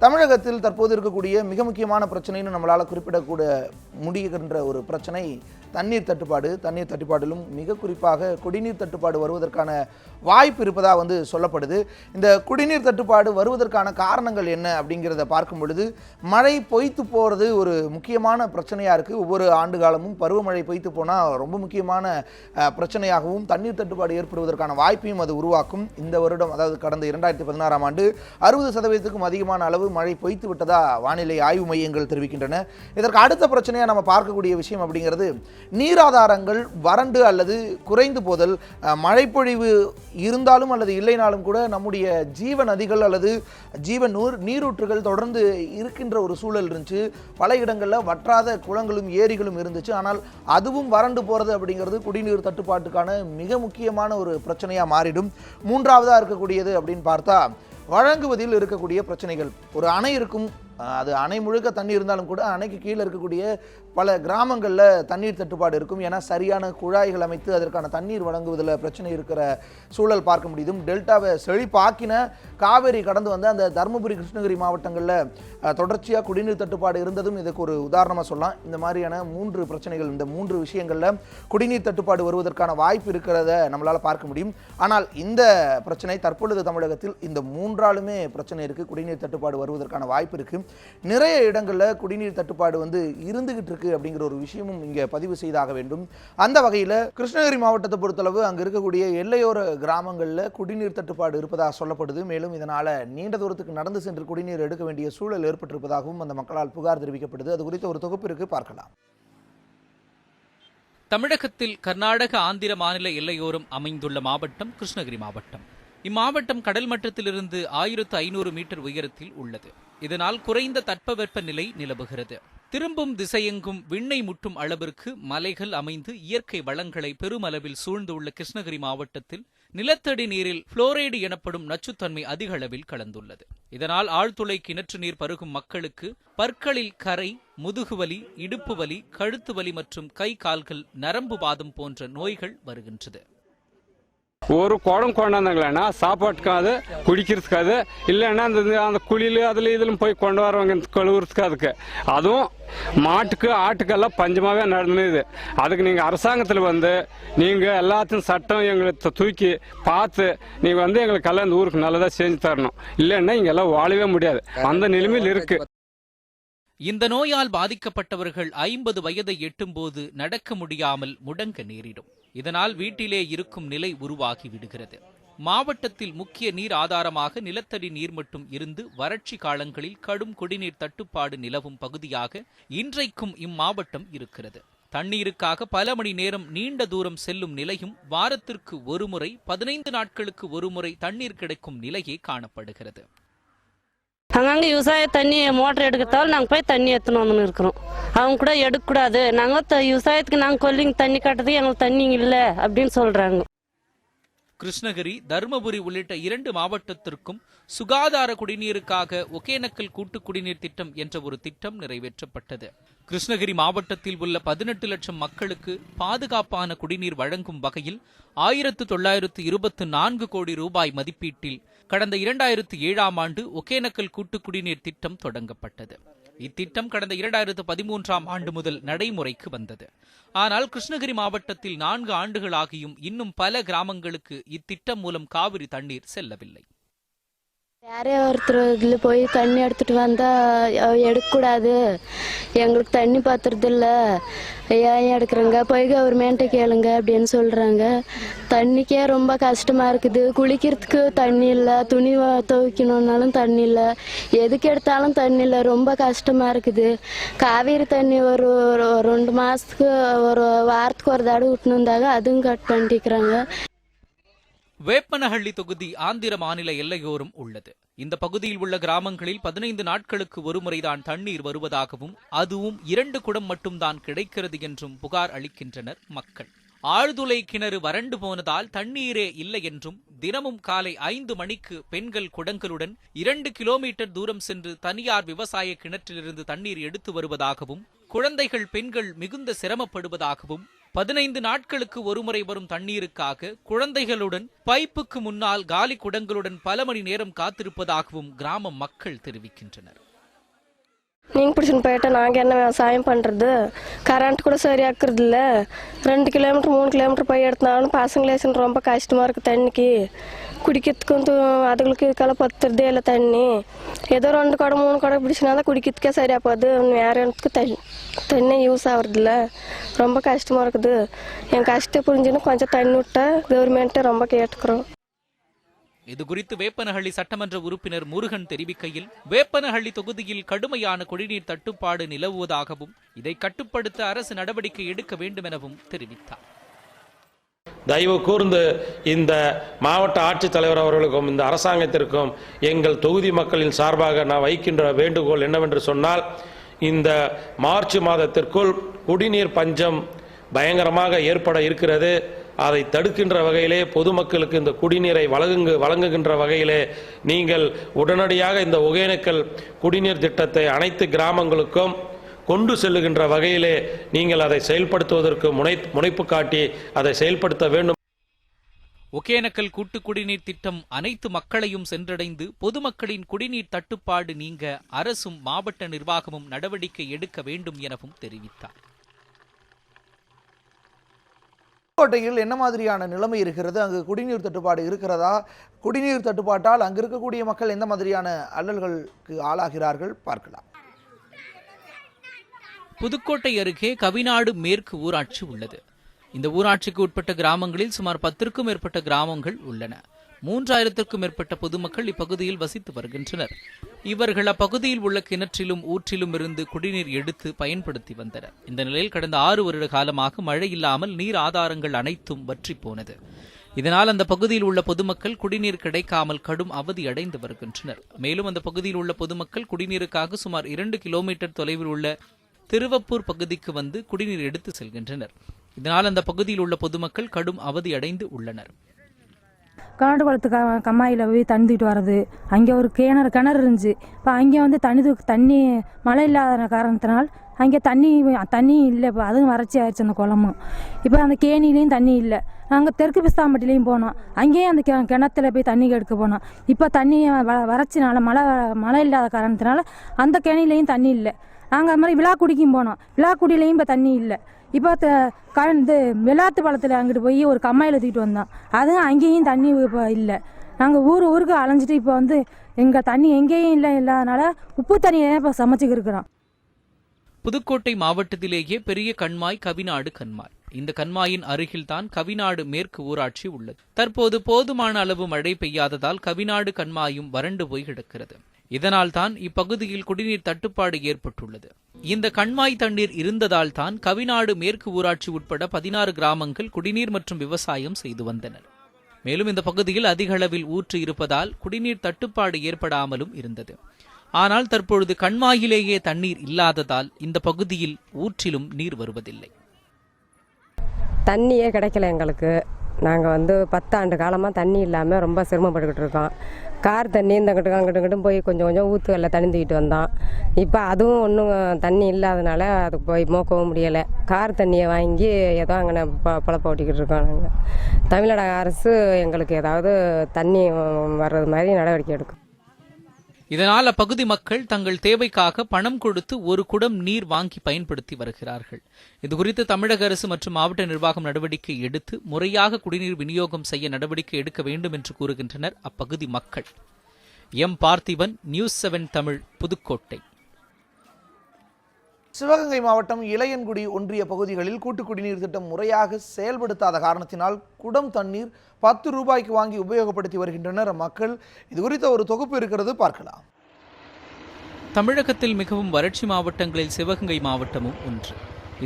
தமிழகத்தில் தற்போது இருக்கக்கூடிய மிக முக்கியமான பிரச்சனைன்னு நம்மளால் குறிப்பிடக்கூட முடிகின்ற ஒரு பிரச்சனை தண்ணீர் தட்டுப்பாடு. தண்ணீர் தட்டுப்பாடிலும் மிக குறிப்பாக குடிநீர் தட்டுப்பாடு வருவதற்கான வாய்ப்பு இருப்பதாக சொல்லப்படுது. இந்த குடிநீர் தட்டுப்பாடு வருவதற்கான காரணங்கள் என்ன அப்படிங்கிறத பார்க்கும் பொழுது மழை பொய்த்து போகிறது ஒரு முக்கியமான பிரச்சனையாக இருக்குது. ஒவ்வொரு ஆண்டு காலமும் பருவமழை பொய்த்து போனால் ரொம்ப முக்கியமான பிரச்சனையாகவும் தண்ணீர் தட்டுப்பாடு ஏற்படுவதற்கான வாய்ப்பையும் அது உருவாக்கும். இந்த வருடம், அதாவது கடந்த 2016ஆம் ஆண்டு 60% அதிகமான அளவு மழை பொய்த்து விட்டதா வானிலை ஆய்வு மையங்கள் தெரிவிக்கின்றன. இதற்கு அடுத்த பிரச்சனையாக நம்ம பார்க்கக்கூடிய விஷயம் அப்படிங்கிறது நீராதாரங்கள் வறண்டு அல்லது குறைந்து போதல். மழைப்பொழிவு இருந்தாலும் அல்லது இல்லைனாலும் கூட நம்முடைய ஜீவ நதிகள் அல்லது ஜீவ நீரூற்றுகள் தொடர்ந்து இருக்கின்ற ஒரு சூழல் இருந்துச்சு. பல இடங்களில் வற்றாத குளங்களும் ஏரிகளும் இருந்துச்சு. ஆனால் அதுவும் வறண்டு போகிறது அப்படிங்கிறது குடிநீர் தட்டுப்பாட்டுக்கான மிக முக்கியமான ஒரு பிரச்சனையாக மாறிடும். மூன்றாவதாக இருக்கக்கூடியது அப்படின்னு பார்த்தா வழங்குவதில் இருக்கக்கூடிய பிரச்சனைகள். ஒரு அணை இருக்கும், அது அணை முழுக்க தண்ணி இருந்தாலும் கூட அணைக்கு கீழே இருக்கக்கூடிய பல கிராமங்களில் தண்ணீர் தட்டுப்பாடு இருக்கும். ஏன்னா சரியான குழாய்கள் அமைத்து அதற்கான தண்ணீர் வழங்குவதில் பிரச்சனை இருக்கிற சூழல் பார்க்க முடியும். டெல்டாவை செழிப்பாக்கின காவேரி கடந்து வந்து அந்த தருமபுரி, கிருஷ்ணகிரி மாவட்டங்களில் தொடர்ச்சியாக குடிநீர் தட்டுப்பாடு இருந்ததும் இதுக்கு ஒரு உதாரணமாக சொல்லலாம். இந்த மாதிரியான 3 பிரச்சனைகள், இந்த 3 விஷயங்களில் குடிநீர் தட்டுப்பாடு வருவதற்கான வாய்ப்பு இருக்கிறத நம்மளால் பார்க்க முடியும். ஆனால் இந்த பிரச்சனை தற்பொழுது தமிழகத்தில் இந்த 3ஆலுமே பிரச்சனை இருக்குது. குடிநீர் தட்டுப்பாடு வருவதற்கான வாய்ப்பு இருக்குது. நிறைய இடங்களில் குடிநீர் தட்டுப்பாடு இருந்துகிட்டு இருக்கு அப்படிங்கிற ஒரு விஷயமும் இங்கே பதிவு செய்தாக வேண்டும். அந்த வகையில் கிருஷ்ணகிரி மாவட்டத்தை பொறுத்தளவு அங்கே இருக்கக்கூடிய எல்லையோர கிராமங்களில் குடிநீர் தட்டுப்பாடு இருப்பதாக சொல்லப்படுது. மேலும் இதனால் நீண்ட தூரத்துக்கு நடந்து சென்று குடிநீர் எடுக்க வேண்டிய சூழல் ஏற்பட்டிருப்பதாகவும் அந்த மக்களால் புகார் தெரிவிக்கப்படுது. அது குறித்த ஒரு தொகுப்பு இருக்கு, பார்க்கலாம். தமிழகத்தில் கர்நாடக, ஆந்திர மாநில எல்லையோரம் அமைந்துள்ள மாவட்டம் கிருஷ்ணகிரி மாவட்டம். இம்மாவட்டம் கடல் மட்டத்திலிருந்து 1500 மீட்டர் உயரத்தில் உள்ளது. இதனால் குறைந்த தட்பவெப்ப நிலை நிலவுகிறது. திரும்பும் திசையெங்கும் விண்ணை முட்டும் அளவிற்கு மலைகள் அமைந்து இயற்கை வளங்களை பெருமளவில் சூழ்ந்துள்ள கிருஷ்ணகிரி மாவட்டத்தில் நிலத்தடி நீரில் புளோரைடு எனப்படும் நச்சுத்தன்மை அதிக அளவில் கலந்துள்ளது. இதனால் ஆழ்துளை கிணற்று நீர் பருகும் மக்களுக்கு பற்களில் கரை, முதுகுவலி, இடுப்பு வலி, கழுத்து வலி மற்றும் கை கால்கள் நரம்பு வாதம் போன்ற நோய்கள் வருகின்றது. ஒரு குடம் கொண்டாந்தாங்களேன்னா சாப்பாட்டுக்காது, குடிக்கிறதுக்காது, இல்லைன்னா அந்த குழியில் அதில் இதிலும் போய் கொண்டு வரவங்க கழுவுறதுக்கு. அதுக்கு அதுவும் மாட்டுக்கு, ஆட்டுக்கெல்லாம் பஞ்சமாகவே நடந்தது. அதுக்கு நீங்கள் அரசாங்கத்தில் நீங்கள் எல்லாத்தையும் சட்டம் எங்களை தூக்கி பார்த்து நீங்கள் எங்களுக்கெல்லாம் இந்த ஊருக்கு நல்லதாக செஞ்சு தரணும். இல்லைன்னா இங்கெல்லாம் வாழவே முடியாது, அந்த நிலைமையில் இருக்கு. இந்த நோயால் பாதிக்கப்பட்டவர்கள் 50 வயதை எட்டும்போது நடக்க முடியாமல் முடங்க நேரிடும். இதனால் வீட்டிலே இருக்கும் நிலை உருவாகி விடுகிறது. மாவட்டத்தில் முக்கிய நீர் ஆதாரமாக நிலத்தடி நீர் மட்டும் இருந்து வறட்சி காலங்களில் கடும் குடிநீர் தட்டுப்பாடு நிலவும் பகுதியாக இன்றைக்கும் இம்மாவட்டம் இருக்கிறது. தண்ணீருக்காக பல மணி நேரம் நீண்ட தூரம் செல்லும் நிலையும், வாரத்திற்கு ஒருமுறை 15 நாட்களுக்கு ஒருமுறை தண்ணீர் கிடைக்கும் நிலையே காணப்படுகிறது. அங்கங்கே விவசாய தண்ணி மோட்டர் எடுக்கிறதால நாங்கள் போய் தண்ணி எடுத்துன்னு வந்துன்னு இருக்கிறோம். அவங்க கூட எடுக்கக்கூடாது, நாங்கள் விவசாயத்துக்கு நாங்கள் கொல்லிங்க தண்ணி கட்டுறதுக்கு எங்களுக்கு தண்ணி இல்லை அப்படின்னு சொல்கிறாங்க. கிருஷ்ணகிரி, தருமபுரி உள்ளிட்ட 2 மாவட்டத்திற்கும் சுகாதார குடிநீருக்காக ஒகேனக்கல் கூட்டு குடிநீர் திட்டம் என்ற ஒரு திட்டம் நிறைவேற்றப்பட்டது. கிருஷ்ணகிரி மாவட்டத்தில் உள்ள 18 லட்சம் மக்களுக்கு பாதுகாப்பான குடிநீர் வழங்கும் வகையில் 1924 கோடி ரூபாய் மதிப்பீட்டில் கடந்த 2007ஆம் ஆண்டு ஒகேனக்கல் கூட்டு குடிநீர் திட்டம் தொடங்கப்பட்டது. இத்திட்டம் கடந்த 2013ஆம் ஆண்டு முதல் நடைமுறைக்கு வந்தது. ஆனால் கிருஷ்ணகிரி மாவட்டத்தில் 4 ஆண்டுகளாகியும் இன்னும் பல கிராமங்களுக்கு இத்திட்டம் மூலம் காவிரி தண்ணீர் செல்லவில்லை. யாரே ஒருத்தர் போய் தண்ணி எடுத்துட்டு வந்தா எடுக்கக்கூடாது, எங்களுக்கு தண்ணி பாத்துறது இல்ல, ஏன் எடுக்கிறங்க, போய் கவர்மெண்ட்டை கேளுங்க அப்படின்னு சொல்றாங்க. தண்ணிக்கே ரொம்ப கஷ்டமா இருக்குது. குளிக்கிறதுக்கு தண்ணி இல்லை, துணி துவைக்கணும்னாலும் தண்ணி இல்லை, எதுக்கு எடுத்தாலும் தண்ணி இல்லை, ரொம்ப கஷ்டமா இருக்குது. காவேரி தண்ணி ஒரு 2 மாசத்துக்கு ஒரு வாரத்துக்கு ஒரு தடவை விட்டுனுந்தாங்க, அதுவும் கட் பண்ணிக்கிறாங்க. வேப்பனஹள்ளி தொகுதி ஆந்திர மாநில எல்லையோரம் உள்ளது. இந்த பகுதியில் உள்ள கிராமங்களில் 15 நாட்களுக்கு ஒருமுறைதான் தண்ணீர் வருவதாகவும் அதுவும் 2 குடம் மட்டும்தான் கிடைக்கிறது என்றும் புகார் அளிக்கின்றனர் மக்கள். ஆழ்துளை கிணறு வறண்டு போனதால் தண்ணீரே இல்லை என்றும், தினமும் காலை 5 மணிக்கு பெண்கள் குடங்களுடன் 2 கிலோமீட்டர் தூரம் சென்று தனியார் விவசாய கிணற்றிலிருந்து தண்ணீர் எடுத்து வருவதாகவும், குழந்தைகள், பெண்கள் மிகுந்த சிரமப்படுவதாகவும், 15 நாட்களுக்கு ஒருமுறை வரும் தண்ணீருக்காக குழந்தைகளுடன் பைப்புக்கு முன்னால் காலி குடங்களுடன் பல மணி நேரம் காத்திருப்பதாகவும் கிராம மக்கள் தெரிவிக்கின்றனர். நீங்கள் பிடிச்சின்னு போயிட்டா நாங்கள் என்ன விவசாயம் பண்ணுறது? கரண்ட் கூட சரியாக்குறது இல்லை. 2 கிலோமீட்டர் 3 கிலோமீட்டர் போய் எடுத்தாலும் பசங்களேசன் ரொம்ப கஷ்டமாக இருக்குது. தண்ணிக்கு குடிக்கிறதுக்கு அதுகளுக்கு இதுக்கெல்லாம் பத்துறதே இல்லை தண்ணி. ஏதோ 2 குடம் 3 குடம் பிடிச்சினா தான் குடிக்கிறதுக்கே சரியாக போகுது. வேறு இடத்துக்கு தண்ணி யூஸ் ஆகுறதில்ல. ரொம்ப கஷ்டமாக இருக்குது. என் கஷ்டம் புரிஞ்சுன்னு கொஞ்சம் தண்ணி விட்டா கவர்மெண்ட்டை ரொம்ப கேட்டுக்கிறோம். இதுகுறித்து வேப்பனஹள்ளி சட்டமன்ற உறுப்பினர் முருகன் தெரிவிக்கையில், வேப்பனஹள்ளி தொகுதியில் கடுமையான குடிநீர் தட்டுப்பாடு நிலவுவதாகவும் இதை கட்டுப்படுத்த அரசு நடவடிக்கை எடுக்க வேண்டும் எனவும் தெரிவித்தார். தயவு கூர்ந்து இந்த மாவட்ட ஆட்சித்தலைவர் அவர்களுக்கும் இந்த அரசாங்கத்திற்கும் எங்கள் தொகுதி மக்களின் சார்பாக நான் வைக்கின்ற வேண்டுகோள் என்னவென்று சொன்னால், இந்த மார்ச் மாதத்திற்குள் குடிநீர் பஞ்சம் பயங்கரமாக ஏற்பட இருக்கிறது. அதை தடுக்கின்ற வகையிலே பொதுமக்களுக்கு இந்த குடிநீரை வழங்குகின்ற வகையிலே நீங்கள் உடனடியாக இந்த ஒகேனக்கல் குடிநீர் திட்டத்தை அனைத்து கிராமங்களுக்கும் கொண்டு செல்லுகின்ற வகையிலே நீங்கள் அதை செயல்படுத்துவதற்கு முனைப்பு காட்டி அதை செயல்படுத்த வேண்டும். ஒகேனக்கல் கூட்டு குடிநீர் திட்டம் அனைத்து மக்களையும் சென்றடைந்து பொதுமக்களின் குடிநீர் தட்டுப்பாடு நீங்க அரசும் மாவட்ட நிர்வாகமும் நடவடிக்கை எடுக்க வேண்டும் எனவும் தெரிவித்தார். புதுக்கோட்டையில் என்ன மாதிரியான நிலைமை இருக்கிறது? அங்கு குடிநீர் தட்டுப்பாடு இருக்கிறதா? குடிநீர் தட்டுப்பாட்டால் அங்கு இருக்கக்கூடிய மக்கள் எந்த மாதிரியான அல்லல்களுக்கு ஆளாகிறார்கள் பார்க்கலாம். புதுக்கோட்டை அருகே கவிநாடு மேற்கு ஊராட்சி உள்ளது. இந்த ஊராட்சிக்கு உட்பட்ட கிராமங்களில் சுமார் 10க்கும் மேற்பட்ட கிராமங்கள் உள்ளன. 3000க்கும் மேற்பட்ட பொதுமக்கள் இப்பகுதியில் வசித்து வருகின்றனர். இவர்கள் அப்பகுதியில் உள்ள கிணற்றிலும் ஊற்றிலும் இருந்து குடிநீர் எடுத்து பயன்படுத்தி வந்தனர். இந்த நிலையில் கடந்த 6 வருட காலமாக மழை இல்லாமல் நீர் ஆதாரங்கள் அனைத்தும் வற்றி போனது. இதனால் அந்த பகுதியில் உள்ள பொதுமக்கள் குடிநீர் கிடைக்காமல் கடும் அவதி அடைந்து வருகின்றனர். மேலும் அந்த பகுதியில் உள்ள பொதுமக்கள் குடிநீருக்காக சுமார் 2 கிலோமீட்டர் தொலைவில் உள்ள திருவப்பூர் பகுதிக்கு வந்து குடிநீர் எடுத்து செல்கின்றனர். இதனால் அந்த பகுதியில் உள்ள பொதுமக்கள் கடும் அவதி அடைந்து உள்ளனர். காண்டு குளத்து கம்மாயில் போய் தண்ணிட்டு வர்றது, அங்கே ஒரு கிணறு இருந்துச்சு. இப்போ அங்கே வந்து தண்ணி மழை இல்லாத காரணத்தினால் அங்கே தண்ணி இல்லை. இப்போ அதுவும் வறட்சி ஆயிடுச்சு அந்த குளமும். இப்போ அந்த கேணிலையும் தண்ணி இல்லை. நாங்கள் தெற்கு பிஸ்தாம்பட்டிலையும் போனோம். அங்கேயும் அந்த கிணத்துல போய் தண்ணி எடுக்க போனோம். இப்போ தண்ணி வறட்சினால மழை இல்லாத காரணத்தினால அந்த கேணிலையும் தண்ணி இல்லை. நாங்கள் அது மாதிரி விழாக்குடிக்கும் போனோம். விழாக்குடியிலையும் இப்போ தண்ணி இல்லை. இப்போ இது வெள்ளாத்து பாலத்தில் அங்கிட்டு போய் ஒரு கம்மாயில் தூக்கிட்டு வந்தோம். அதுவும் அங்கேயும் தண்ணி இப்போ இல்லை. நாங்கள் ஊருக்கு அலைஞ்சிட்டு இப்போ வந்து எங்கள் தண்ணி எங்கேயும் இல்லாதனால உப்பு தண்ணியை இப்போ சமைச்சிக்கு இருக்கிறோம். புதுக்கோட்டை மாவட்டத்திலேயே பெரிய கண்மாய் கவிநாடு கண்மாய். இந்த கண்மாயின் அருகில்தான் கவிநாடு மேற்கு ஊராட்சி உள்ளது. தற்போது போதுமான அளவு மழை பெய்யாததால் கவிநாடு கண்மாயும் வறண்டு போய் கிடக்கிறது. இதனால் தான் இப்பகுதியில் குடிநீர் தட்டுப்பாடு ஏற்பட்டுள்ளது. இந்த கண்மாய் தண்ணீர் இருந்ததால் தான் கவிநாடு மேற்கு ஊராட்சி உட்பட 16 கிராமங்கள் குடிநீர் மற்றும் விவசாயம் செய்து வந்தனர். மேலும் இந்த பகுதியில் அதிக அளவில் ஊற்று இருப்பதால் குடிநீர் தட்டுப்பாடு ஏற்படாமலும் இருந்தது. ஆனால் தற்பொழுது கண்மாயிலேயே தண்ணீர் இல்லாததால் இந்த பகுதியில் ஊற்றிலும் நீர் வருவதில்லை. தண்ணியே கிடைக்கல எங்களுக்கு. நாங்கள் வந்து 10 ஆண்டு காலமாக தண்ணி இல்லாமல் ரொம்ப சிரமப்பட்டுக்கிட்டு இருக்கோம். கார் தண்ணி அங்கிட்டும் போய் கொஞ்சம் ஊற்றுகளில் தண்ணி தூக்கிட்டு வந்தோம். இப்போ அதுவும் ஒன்றும் தண்ணி இல்லாதனால அதுக்கு போய் மோக்கவும் முடியலை. கார் தண்ணியை வாங்கி ஏதோ அங்கே பொழப்ப ஓட்டிக்கிட்டு இருக்கோம். நாங்கள் தமிழ்நாடு அரசு எங்களுக்கு ஏதாவது தண்ணி வர்றது மாதிரி நடவடிக்கை எடுக்கும். இதனால் அப்பகுதி மக்கள் தங்கள் தேவைக்காக பணம் கொடுத்து ஒரு குடம் நீர் வாங்கி பயன்படுத்தி வருகிறார்கள். இதுகுறித்து தமிழக அரசு மற்றும் மாவட்ட நிர்வாகம் நடவடிக்கை எடுத்து முறையாக குடிநீர் விநியோகம் செய்ய நடவடிக்கை எடுக்க வேண்டும் என்று கூறுகின்றனர் அப்பகுதி மக்கள். M Parthiban, news 7 Tamil, Pudukkottai. சிவகங்கை மாவட்டம் இளையன்குடி ஒன்றிய பகுதிகளில் கூட்டு குடிநீர் திட்டம் முறையாக செயல்படுத்தாத காரணத்தினால் குடம் தண்ணீர் 10 ரூபாய்க்கு வாங்கி உபயோகப்படுத்தி வருகின்றனர் மக்கள். இது குறித்த ஒரு தொகுப்பு இருக்கிறது, பார்க்கலாம். தமிழகத்தில் மிகவும் வறட்சி மாவட்டங்களில் சிவகங்கை மாவட்டமும் ஒன்று.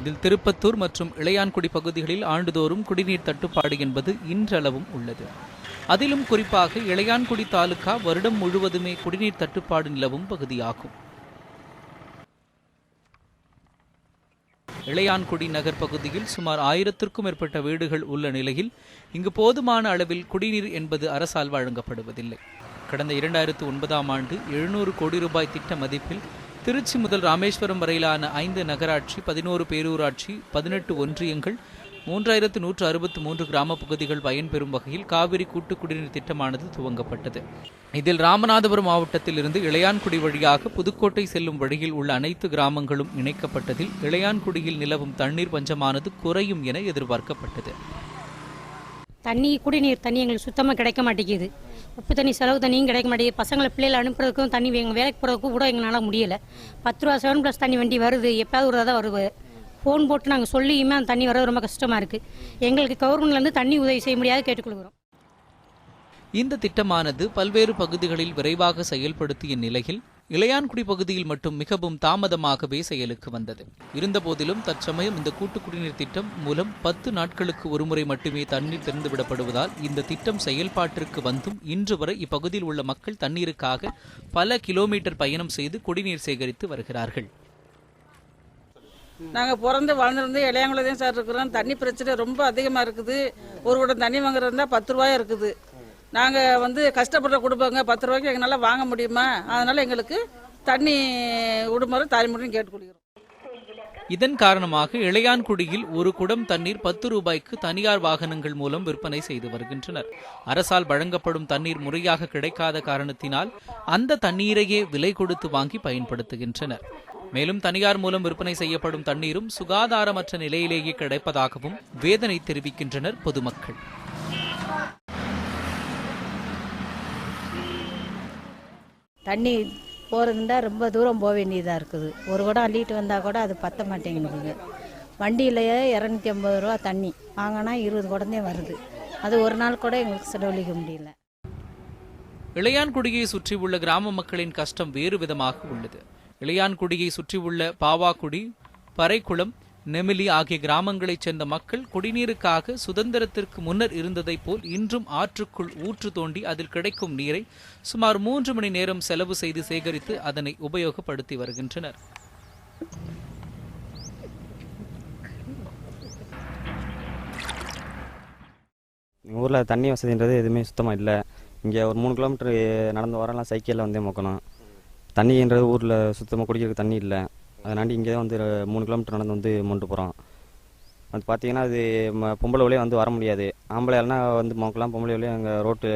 இதில் திருப்பத்தூர் மற்றும் இளையான்குடி பகுதிகளில் ஆண்டுதோறும் குடிநீர் தட்டுப்பாடு என்பது இன்றளவும் உள்ளது. அதிலும் குறிப்பாக இளையான்குடி தாலுகா வருடம் முழுவதுமே குடிநீர் தட்டுப்பாடு நிலவும் பகுதியாகும். இளையான்குடி நகர் பகுதியில் சுமார் 1000க்கும் மேற்பட்ட வீடுகள் உள்ள நிலையில் இங்கு போதுமான அளவில் குடிநீர் என்பது அரசால் வழங்கப்படுவதில்லை. கடந்த 2009ஆம் ஆண்டு 700 கோடி ரூபாய் திட்ட மதிப்பில் திருச்சி முதல் ராமேஸ்வரம் வரையிலான 5 நகராட்சி, 11 பேரூராட்சி, 18 ஒன்றியங்கள், 3163 கிராம பகுதிகள் பயன்பெறும் வகையில் காவிரி கூட்டு குடிநீர் திட்டமானது துவங்கப்பட்டது. இதில் ராமநாதபுரம் மாவட்டத்தில் இருந்து இளையான்குடி வழியாக புதுக்கோட்டை செல்லும் வழியில் உள்ள அனைத்து கிராமங்களும் இணைக்கப்பட்டதில் இளையான்குடியில் நிலவும் தண்ணீர் பஞ்சமானது குறையும் என எதிர்பார்க்கப்பட்டது. குடிநீர் தண்ணி எங்களுக்கு சுத்தமாக கிடைக்க மாட்டேங்குது. உப்பு தண்ணி, செலவு தண்ணியும் கிடைக்க மாட்டேங்குது. பசங்களை பிள்ளைகளை அனுப்புறதுக்கும் தண்ணி எங்கள் வேலைக்கு போகிறதுக்கும் கூட எங்களால் முடியலை. 10 ரூபா 7+ தண்ணி வண்டி வருது, எப்போயாவது ஒரு தான் வருது. ஃபோன் போட்டு நாங்கள் சொல்லியுமே அந்த தண்ணி வர்றது ரொம்ப கஷ்டமாக இருக்குது. எங்களுக்கு கவர்மெண்ட்லேருந்து தண்ணி உதவி செய்ய முடியாது கேட்டுக்கொள்கிறோம். இந்த திட்டமானது பல்வேறு பகுதிகளில் விரைவாக செயல்படுத்திய நிலையில் இளையான்குடி பகுதியில் மட்டும் மிகவும் தாமதமாகவே செயலுக்கு வந்தது. இருந்தபோதிலும் தற்சமயம் இந்த கூட்டு குடிநீர் திட்டம் மூலம் 10 நாட்களுக்கு ஒருமுறை மட்டுமே தண்ணீர் திறந்துவிடப்படுவதால் இந்த திட்டம் செயல்பாட்டிற்கு வந்தும் இன்று வரை இப்பகுதியில் உள்ள மக்கள் தண்ணீருக்காக பல கிலோமீட்டர் பயணம் செய்து குடிநீர் சேகரித்து வருகிறார்கள். நாங்கள் பிறந்து வளர்ந்துருந்து இளையாங்குளம் தான் சார் இருக்கிறோம். தண்ணி பிரச்சனை ரொம்ப அதிகமாக இருக்குது. ஒரு குடம் தண்ணி வாங்குறதுனா 10 ரூபாயா இருக்குது. நாங்கள் கஷ்டப்படுற குடும்பங்க 10 ரூபாய்க்கு எங்களால் வாங்க முடியுமா? அதனால் எங்களுக்கு தண்ணி விடுமுறை தாய்மொழியும் கேட்டுக்கொள்கிறோம். இதன் காரணமாக இளையான்குடியில் ஒரு குடம் தண்ணீர் 10 ரூபாய்க்கு தனியார் வாகனங்கள் மூலம் விற்பனை செய்து வருகின்றனர். அரசால் வழங்கப்படும் தண்ணீர் முறையாக கிடைக்காத காரணத்தினால் அந்த தண்ணீரையே விலை கொடுத்து வாங்கி பயன்படுத்துகின்றனர். மேலும் தனியார் மூலம் விற்பனை செய்யப்படும் தண்ணீரும் சுகாதாரமற்ற நிலையிலேயே கிடைப்பதாகவும் வேதனை தெரிவிக்கின்றனர் பொதுமக்கள். தண்ணி போகிறதுண்டா ரொம்ப தூரம் போக வேண்டியதாக இருக்குது. ஒரு குடம் அள்ளிட்டு வந்தால் கூட அது பத்த மாட்டேங்குது. வண்டியிலேயே 250 ரூபா தண்ணி வாங்கினா 20 குடந்தே வருது. அது ஒரு நாள் கூட எங்களுக்கு செலவழிக்க முடியல. இளையான்குடியை சுற்றியுள்ள கிராம மக்களின் கஷ்டம் வேறு விதமாக உள்ளது. இளையான்குடியை சுற்றியுள்ள பாவாக்குடி, பறைக்குளம், நெமிலி ஆகிய கிராமங்களைச் சேர்ந்த மக்கள் குடிநீருக்காக சுதந்திரத்திற்கு முன்னர் இருந்ததைப் போல் இன்றும் ஆற்றுக்குள் ஊற்று தோண்டி அதில் கிடைக்கும் நீரை சுமார் 3 மணி நேரம் செலவு செய்து சேகரித்து அதனை உபயோகப்படுத்தி வருகின்றனர். ஊரில் தண்ணி வசதின்றது எதுவுமே சுத்தமாக இல்லை. இங்கே ஒரு 3 கிலோமீட்டர் நடந்து வரலாம், சைக்கிளில் வந்தே மோக்கணும். தண்ணின்றது ஊரில் சுத்தமாக குடிக்கிறதுக்கு தண்ணி இல்லை. அதனாண்டி இங்கே தான் 3 கிலோமீட்டர் நடந்து மொண்டு போகிறோம். அது பார்த்தீங்கன்னா அது பொம்பளை வழியே வர முடியாது. ஆம்பளை எல்லாம் மோக்கலாம். பொம்பளை வழியே அங்கே ரோட்டு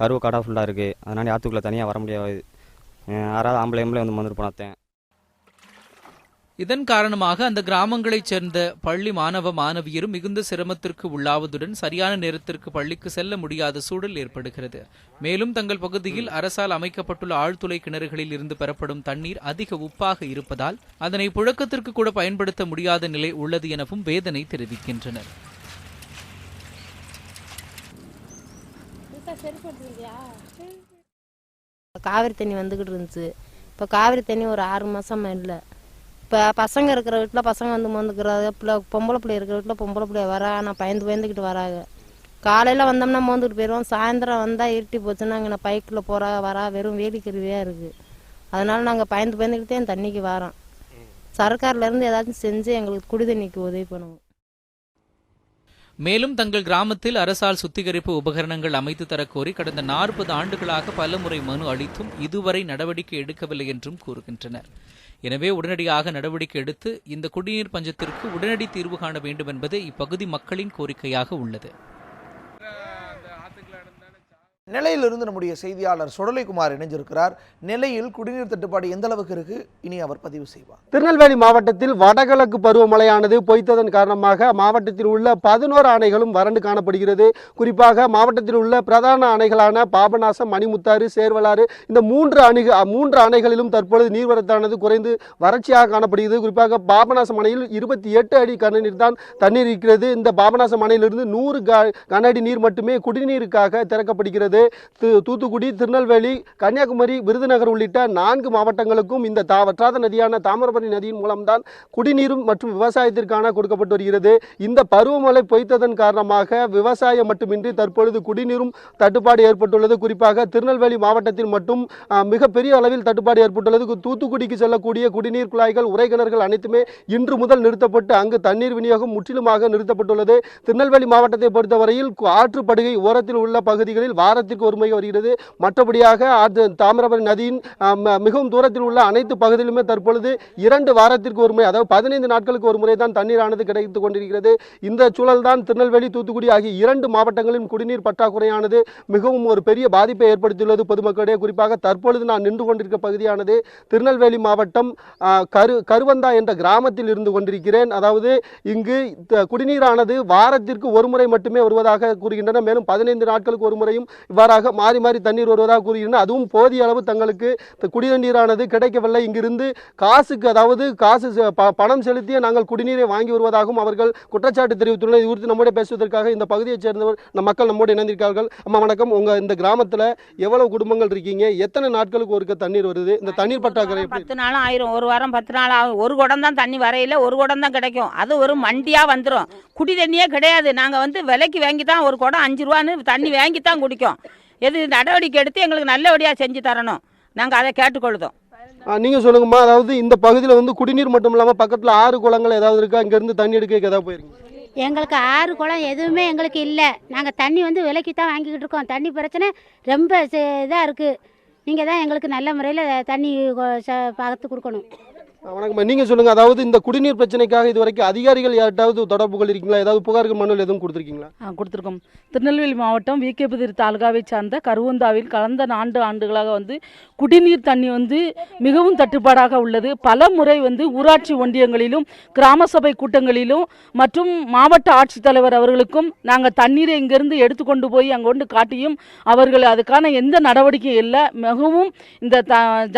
கருவு காடாக ஃபுல்லாக இருக்குது. அதனாண்டி ஆற்றுக்குள்ளே தனியாக வர முடியாது. யாராவது ஆம்பளை மொண்டு போனாத்தேன். இதன் காரணமாக அந்த கிராமங்களைச் சேர்ந்த பள்ளி மாணவ மாணவியரும் மிகுந்த சிரமத்திற்கு உள்ளாவதுடன் சரியான நேரத்திற்கு பள்ளிக்கு செல்ல முடியாத சூழல் ஏற்படுகிறது. மேலும் தங்கள் பகுதியில் அரசால் அமைக்கப்பட்டுள்ள ஆழ்துளை கிணறுகளில் இருந்து பெறப்படும் தண்ணீர் அதிக உப்பாக இருப்பதால் அதனை புழக்கத்திற்கு கூட பயன்படுத்த முடியாத நிலை உள்ளது எனவும் வேதனை தெரிவிக்கின்றனர். காவிரி தண்ணி வந்துகிட்டு இருந்துச்சு. இப்போ காவிரி தண்ணி ஒரு 6 மாசமா இல்லை. இப்போ பசங்க இருக்கிற வீட்டில் பசங்க மோந்துக்கிறாங்க, பொம்பளை பிள்ளை இருக்கிற வீட்டில் பொம்பளை பிள்ளை வரா. ஆனால் பயந்துக்கிட்டு வராங்க. காலையில் வந்தோம்னா மோந்துக்கிட்டு போயிடுவோம். சாயந்தரம் வந்தால் இருட்டி போச்சுன்னா அங்கே பைக்கில் போகிறா வரா, வெறும் வேலிக்கருவியாக இருக்குது. அதனால நாங்கள் பயந்துக்கிட்டே என் தண்ணிக்கு வரோம். சர்க்கார்லேருந்து ஏதாச்சும் செஞ்சு எங்களுக்கு குடி தண்ணிக்கு உதவி பண்ணுவோம். மேலும் தங்கள் கிராமத்தில் அரசால் சுத்திகரிப்பு உபகரணங்கள் அமைத்து தரக்கோரி கடந்த 40 ஆண்டுகளாக பலமுறை மனு அளித்தும் இதுவரை நடவடிக்கை எடுக்கவில்லை என்றும் கூறுகின்றனர். எனவே உடனடியாக நடவடிக்கை எடுத்து இந்த குடிநீர் பஞ்சத்திற்கு உடனடி தீர்வு காண வேண்டும் என்பதே இப்பகுதி மக்களின் கோரிக்கையாக உள்ளது. நெல்லையிலிருந்து நம்முடைய செய்தியாளர் சுடலைக்குமார் இணைஞ்சிருக்கிறார். நெல்லையில் குடிநீர் தட்டுப்பாடு எந்த அளவுக்கு இருக்கு, இனி அவர் பதிவு செய்வார். திருநெல்வேலி மாவட்டத்தில் வடகிழக்கு பருவமழையானது பொய்த்ததன் காரணமாக மாவட்டத்தில் உள்ள 11 அணைகளும் வறண்டு காணப்படுகிறது. குறிப்பாக மாவட்டத்தில் உள்ள பிரதான அணைகளான பாபநாசம், மணிமுத்தாறு, சேர்வலாறு இந்த 3 அணைகளிலும் தற்பொழுது நீர்வரத்தானது குறைந்து வறட்சியாக காணப்படுகிறது. குறிப்பாக பாபநாசம் அணையில் 28 அடி கனநீர் தான் தண்ணீர் இருக்கிறது. இந்த பாபநாசம் அணையிலிருந்து 100 கன அடி நீர் மட்டுமே குடிநீருக்காக திறக்கப்படுகிறது. தூத்துக்குடி, திருநெல்வேலி, கன்னியாகுமரி, விருதுநகர் உள்ளிட்ட 4 மாவட்டங்களுக்கும் இந்த வற்றாத நதியான தாமிரபரணி நதியின் மூலம்தான் குடிநீரும் மற்றும் விவசாயத்திற்கான கொடுக்கப்பட்டு வருகிறது. இந்த பருவமழை பொய்த்ததன் காரணமாக விவசாயம் மட்டுமின்றி தற்பொழுது குடிநீரும் தட்டுப்பாடு ஏற்பட்டுள்ளது. குறிப்பாக திருநெல்வேலி மாவட்டத்தில் மட்டும் மிகப்பெரிய அளவில் தட்டுப்பாடு ஏற்பட்டுள்ளது. தூத்துக்குடிக்கு செல்லக்கூடிய குடிநீர் குழாய்கள், உறைகிணறுகள் அனைத்துமே இன்று முதல் நிறுத்தப்பட்டு அங்கு தண்ணீர் விநியோகம் முற்றிலுமாக நிறுத்தப்பட்டுள்ளது. திருநெல்வேலி மாவட்டத்தை பொறுத்தவரையில் ஆற்றுப்படுகை ஓரத்தில் உள்ள பகுதிகளில் வாரத்தில் வாரத்திற்கு ஒரு முறை வருகிறது. மற்றபடியாக தாமிரபரணி நதியின் மிகவும் தூரத்தில் உள்ள அனைத்து பகுதியிலுமே தற்பொழுது 2 வாரத்திற்கு ஒரு முறை, அதாவது 15 நாட்களுக்கு ஒரு முறை தான் தண்ணீரானது கிடைத்துக் கொண்டிருக்கிறது. இந்த சூழல் தான் திருநெல்வேலி, தூத்துக்குடி ஆகிய 2 மாவட்டங்களின் குடிநீர் பற்றாக்குறையானது மிகவும் ஒரு பெரிய பாதிப்பை ஏற்படுத்தியுள்ளது பொதுமக்களிடையே. குறிப்பாக தற்பொழுது நான் நின்று கொண்டிருக்க பகுதியானது திருநெல்வேலி மாவட்டம் கருவந்தா என்ற கிராமத்தில் இருந்து கொண்டிருக்கிறேன். அதாவது இங்கு குடிநீரானது வாரத்திற்கு ஒரு முறை மட்டுமே வருவதாக கூறுகின்றனர். மேலும் 15 நாட்களுக்கு ஒரு முறையும் இவ்வாறாக மாறி மாறி தண்ணீர் வருவதாக கூறுகின்றனர். அதுவும் போதிய அளவு தங்களுக்கு குடிநீரானது கிடைக்கவில்லை. இங்கிருந்து காசுக்கு, அதாவது பணம் செலுத்திய நாங்கள் குடிநீரை வாங்கி வருவதாகவும் அவர்கள் குற்றச்சாட்டு தெரிவித்துள்ளனர். இது குறித்து நம்முடைய பேசுவதற்காக இந்த பகுதியைச் சேர்ந்தவர் மக்கள் நம்மோடு இணைந்திருக்கிறார்கள். அம்மா வணக்கம். உங்க இந்த கிராமத்தில் எவ்வளவு குடும்பங்கள் இருக்கீங்க? எத்தனை நாட்களுக்கு ஒருக்க தண்ணீர் வருது? இந்த தண்ணீர் பற்றாக்குறை 10 நாள் ஆயிரும், ஒரு வாரம் 10 நாள் ஆகும். ஒரு குடம் தான் தண்ணி வரையில, ஒரு குடம் தான் கிடைக்கும். அது ஒரு மண்டியா வந்துடும். குடி தண்ணியே கிடையாது. நாங்கள் விலைக்கு வாங்கி தான் ஒரு குடம் 5 ரூபான்னு தண்ணி வாங்கி தான் குடிக்கும். எது நடவடிக்கை எடுத்து எங்களுக்கு நல்லபடியாக செஞ்சு தரணும். நாங்கள் அதை கேட்டுக்கொள்ளுதோம். நீங்கள் சொல்லுங்கம்மா. அதாவது இந்த பகுதியில் குடிநீர் மட்டும் இல்லாமல் பக்கத்தில் ஆறு குளங்கள் ஏதாவது இருக்கா? இங்கேருந்து தண்ணி எடுக்க ஏதாவது போயிருக்கீங்க? எங்களுக்கு ஆறு குளம் எதுவுமே எங்களுக்கு இல்லை. நாங்கள் தண்ணி விலைக்கு தான் வாங்கிக்கிட்டு இருக்கோம். தண்ணி பிரச்சனை ரொம்ப இதாக இருக்குது. நீங்கள் தான் எங்களுக்கு நல்ல முறையில் தண்ணி பார்த்து கொடுக்கணும். வணக்கம். நீங்கள் சொல்லுங்கள். அதாவது இந்த குடிநீர் பிரச்சனைக்காக இதுவரைக்கும் அதிகாரிகள் யார்ட்டாவது தொடர்பு கொள்ளிருக்கீங்களா? ஏதாவது புகார்கள் மனுவில் எதுவும் கொடுத்துருக்கீங்களா? கொடுத்துருக்கோம். திருநெல்வேலி மாவட்டம் விகேபுதிர் தாலுகாவை சார்ந்த கருவந்தாவில் கடந்த 4 ஆண்டுகளாக குடிநீர் தண்ணி மிகவும் தட்டுப்பாடாக உள்ளது. பல முறை ஊராட்சி ஒன்றியங்களிலும் கிராம சபை கூட்டங்களிலும் மற்றும் மாவட்ட ஆட்சித்தலைவர் அவர்களுக்கும் நாங்கள் தண்ணீரை இங்கிருந்து எடுத்துக்கொண்டு போய் அங்கே கொண்டு காட்டியும் அவர்கள் அதுக்கான எந்த நடவடிக்கையும் இல்லை. மிகவும் இந்த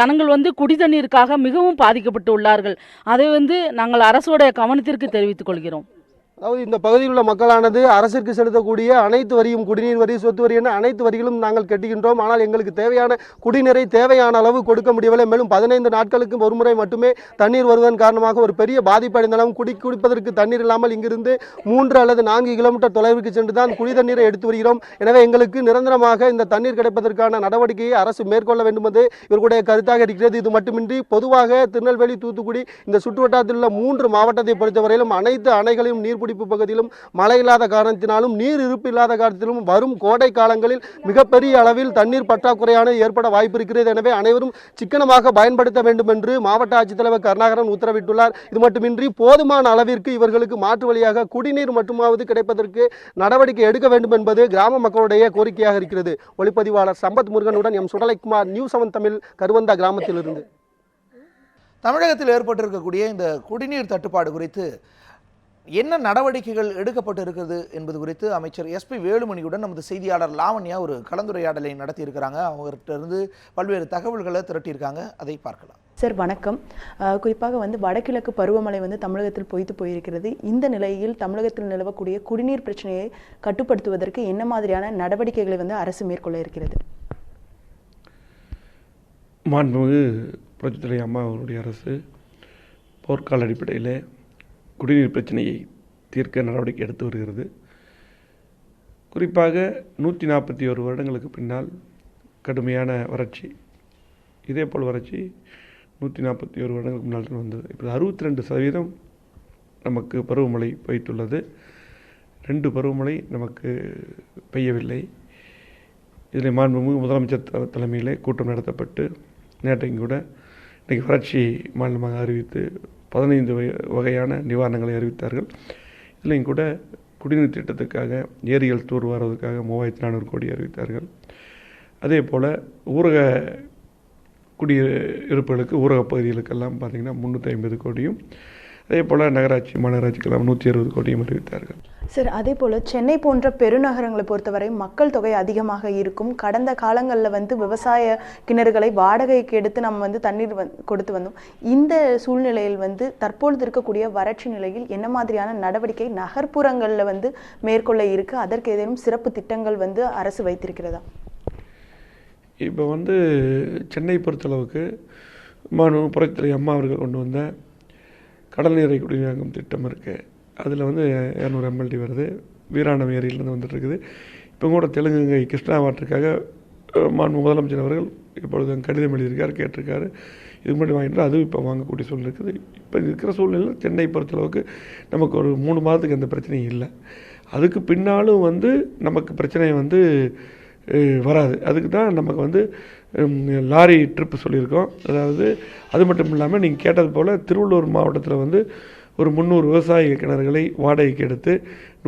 ஜனங்கள் குடி தண்ணீருக்காக மிகவும் பாதிக்கப்பட்டு உள்ளார்கள். அதை நாங்கள் அரசோட கவனத்திற்கு தெரிவித்துக் கொள்கிறோம். அதாவது இந்த பகுதியில் உள்ள மக்களானது அரசிற்கு செலுத்தக்கூடிய அனைத்து வரியும், குடிநீர் வரி, சொத்து வரி என அனைத்து வரிகளும் நாங்கள் கட்டுகின்றோம். ஆனால் எங்களுக்கு தேவையான குடிநீரை தேவையான அளவு கொடுக்க முடியவில்லை. மேலும் 15 நாட்களுக்கு ஒரு முறை மட்டுமே தண்ணீர் வருவதன் காரணமாக ஒரு பெரிய பாதிப்பு அடைந்தாலும் குடிப்பதற்கு தண்ணீர் இல்லாமல் இங்கிருந்து 3 அல்லது 4 கிலோமீட்டர் தொலைவிற்கு சென்று தான் குடி தண்ணீரை எடுத்து வருகிறோம். எனவே எங்களுக்கு நிரந்தரமாக இந்த தண்ணீர் கிடைப்பதற்கான நடவடிக்கையை அரசு மேற்கொள்ள வேண்டும் என்று இவர்களுடைய கருத்தாக இருக்கிறது. இது மட்டுமின்றி பொதுவாக திருநெல்வேலி, தூத்துக்குடி இந்த சுற்றுவட்டாரத்தில் உள்ள 3 மாவட்டத்தை பொறுத்தவரையிலும் அனைத்து அணைகளையும் நீர்பிடிப்பு பகுதியிலும் மழை இல்லாத காரணத்தினாலும் நீர் இருப்பு இல்லாத காரணத்திலும் வரும் கோடை காலங்களில் மிகப்பெரிய அளவில் தண்ணீர் பற்றாக்குறையான ஏற்பட வாய்ப்பு இருக்கிறது. எனவே அனைவரும் சிக்கனமாக பயன்படுத்த வேண்டும் என்று மாவட்ட ஆட்சித்தலைவர் கருணாகரன் உத்தரவிட்டுள்ளார். இது மட்டுமின்றி போதுமான அளவிற்கு இவர்களுக்கு மாற்று வழியாக குடிநீர் மட்டுமாவது கிடைப்பதற்கு நடவடிக்கை எடுக்க வேண்டும் என்பது கிராம மக்களுடைய கோரிக்கையாக இருக்கிறது. ஒளிப்பதிவாளர் சம்பத் முருகனுடன் எம் சுடலைக்குமார், நியூஸ் 7 தமிழ், கருவந்தா கிராமத்திலிருந்து. தமிழகத்தில் ஏற்பட்டிருக்கக்கூடிய இந்த குடிநீர் தட்டுப்பாடு குறித்து என்ன நடவடிக்கைகள் எடுக்கப்பட்டு இருக்கிறது என்பது குறித்து அமைச்சர் எஸ்பி வேலுமணியுடன் நமது செய்தியாளர் லாவண்யா ஒரு கலந்துரையாடலை நடத்தி இருக்கிறாங்க. அவங்ககிட்ட இருந்து பல்வேறு தகவல்களை திரட்டியிருக்காங்க. அதை பார்க்கலாம். சார் வணக்கம். குறிப்பாக வடகிழக்கு பருவமழை தமிழகத்தில் பொய்த்து போயிருக்கிறது. இந்த நிலையில் தமிழகத்தில் நிலவக்கூடிய குடிநீர் பிரச்சனையை கட்டுப்படுத்துவதற்கு என்ன மாதிரியான நடவடிக்கைகளை அரசு மேற்கொள்ள இருக்கிறது? மாண்புமிகு புரட்சித்தலை அம்மா அவருடைய அரசு போர்க்கால அடிப்படையில் குடிநீர் பிரச்சனையை தீர்க்க நடவடிக்கை எடுத்து வருகிறது. குறிப்பாக 141 வருடங்களுக்கு பின்னால் கடுமையான வறட்சி, இதேபோல் வறட்சி 141 வருடங்களுக்கு முன்னால் வந்தது. இப்போ 62% நமக்கு பருவமழை பெய்துள்ளது. 2 பருவமழை நமக்கு பெய்யவில்லை. இதில் மாண்புமிகு முதலமைச்சர் தலைமையில் கூட்டம் நடத்தப்பட்டு நேற்றையும் கூட இன்றைக்கி வறட்சி மாநிலமாக அறிவித்து 15 வகையான நிவாரணங்களை அறிவித்தார்கள். இதிலையும் கூட குடிநீர் திட்டத்துக்காக ஏரிகள் தூர்வாருவதற்காக 3400 கோடி அறிவித்தார்கள். அதே போல் ஊரக குடியிருப்புகளுக்கு, ஊரக பகுதிகளுக்கெல்லாம் பார்த்திங்கன்னா 350 கோடியும், அதே போல் நகராட்சி மாநகராட்சிக்கெல்லாம் 160 கோடியும் அறிவித்தார்கள். சார், அதே போல் சென்னை போன்ற பெருநகரங்களை பொறுத்தவரை மக்கள் தொகை அதிகமாக இருக்கும். கடந்த காலங்களில் விவசாய கிணறுகளை வாடகைக்கு எடுத்து நம்ம தண்ணீர் கொடுத்து வந்தோம். இந்த சூழ்நிலையில் தற்பொழுது இருக்கக்கூடிய வறட்சி நிலையில் என்ன மாதிரியான நடவடிக்கை நகர்ப்புறங்களில் மேற்கொள்ள இருக்கு? அதற்கு ஏதேனும் சிறப்பு திட்டங்கள் அரசு வைத்திருக்கிறதா? இப்போ சென்னை பொறுத்தளவுக்கு புரட்சித்தலை அம்மா அவர்கள் கொண்டு வந்த கடல் நீரை குடிநீராக்கும் திட்டம் இருக்குது. அதில் 200 MLD வருது. வீராணம் ஏரியிலேருந்து வந்துட்டுருக்குது. இப்போ கூட தெலுங்கை கிருஷ்ணா வாட்டருக்காக முதலமைச்சர் அவர்கள் இப்பொழுது கடிதம் எழுதியிருக்கார், கேட்டிருக்காரு. இது மட்டும் வாங்கிட்டு அதுவும் இப்போ வாங்கக்கூடிய சூழ்நிலை இருக்குது. இப்போ இருக்கிற சூழ்நிலையில் சென்னை பொறுத்தளவுக்கு நமக்கு ஒரு 3 மாதத்துக்கு எந்த பிரச்சனையும் இல்லை. அதுக்கு பின்னாலும் நமக்கு பிரச்சனை வராது. அதுக்கு தான் நமக்கு வந்து லாரி ட்ரிப்பு சொல்லியிருக்கோம். அதாவது அது மட்டும் இல்லாமல் நீங்கள் கேட்டது போல் திருவள்ளூர் மாவட்டத்தில் வந்து ஒரு 300 விவசாய கிணறுகளை வாடகைக்கு எடுத்து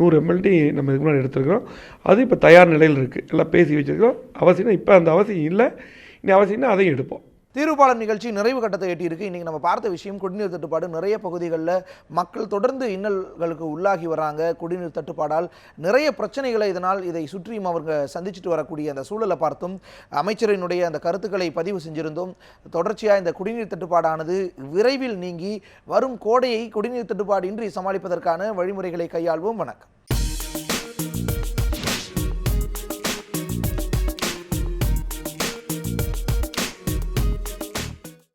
100 MLD நம்ம இதுக்கு முன்னாடி எடுத்துருக்கிறோம். அது இப்போ தயார் நிலையில் இருக்குது, எல்லாம் பேசி வச்சுருக்கோம். அவசியம்னா இப்போ அந்த அவசியம் இல்லை, இனி அவசியம்னா அதையும் எடுப்போம். தீர்வுபாலம் நிகழ்ச்சி நிறைவு கட்டத்தை எட்டியிருக்கு. இன்றைக்கி நம்ம பார்த்த விஷயம் குடிநீர் தட்டுப்பாடு. நிறைய பகுதிகளில் மக்கள் தொடர்ந்து இன்னல்களுக்கு உள்ளாகி வராங்க. குடிநீர் தட்டுப்பாடால் நிறைய பிரச்சனைகளை இதை சுற்றியும் அவங்க சந்திச்சுட்டு வரக்கூடிய அந்த சூழலை பார்த்தும் அமைச்சரினுடைய அந்த கருத்துக்களை பதிவு செஞ்சிருந்தோம். தொடர்ச்சியாக இந்த குடிநீர் தட்டுப்பாடானது விரைவில் நீங்கி வரும் கோடையை குடிநீர் தட்டுப்பாடு இன்றி சமாளிப்பதற்கான வழிமுறைகளை கையாள்வோம். வணக்கம்.